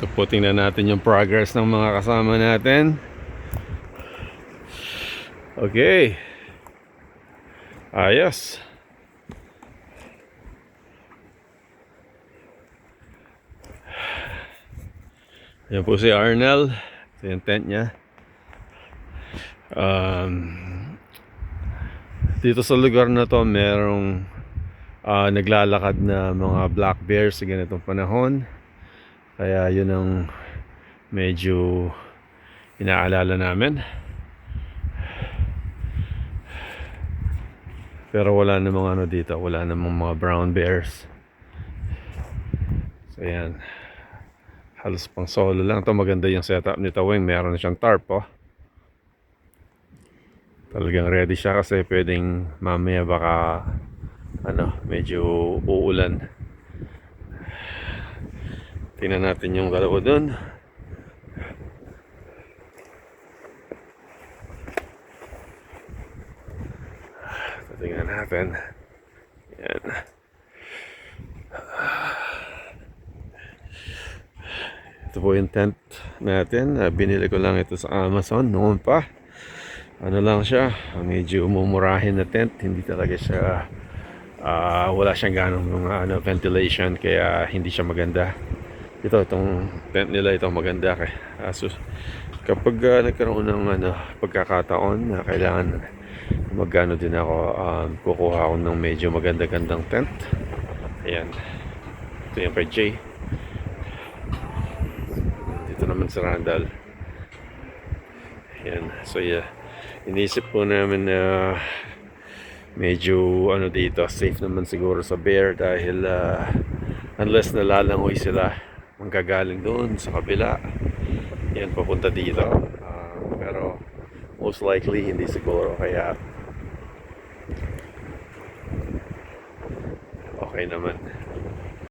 Ito po, tingnan natin yung progress ng mga kasama natin. Okay. Ayos. Yan po si Arnel. Ito yung tent niya. Dito sa lugar na to merong naglalakad na mga black bears sa ganitong panahon. Kaya yun ang medyo inaalala namin. Pero wala namang ano dito, wala namang mga brown bears. So yan, halos pang solo lang. Ito maganda yung setup nito, Wing. Meron na siyang tarp, oh. Talagang ready siya kasi pwedeng mamaya baka medyo uulan. Tingnan natin yung dalawa dun. Tingnan natin. Yan. Ito po yung tent natin. Binili ko lang ito sa Amazon noon pa. Ano lang siya, medyo mumurahin na tent. Hindi talaga siya wala siyang ganong mga ventilation, kaya hindi siya maganda. Itong tent nila, ito maganda kay kapag nagkaroon ng pagkakataon na kailangan magano din ako, kukuha ako ng medyo maganda-gandang tent. Ayan, ito yung kay Jay. Dito naman si Randall. Ayan, so yeah, inisip po namin na medyo dito safe naman siguro sa bear, dahil unless nalalangoy sila, manggagaling doon sa kabila yan papunta dito, pero most likely hindi siguro, kaya okay naman.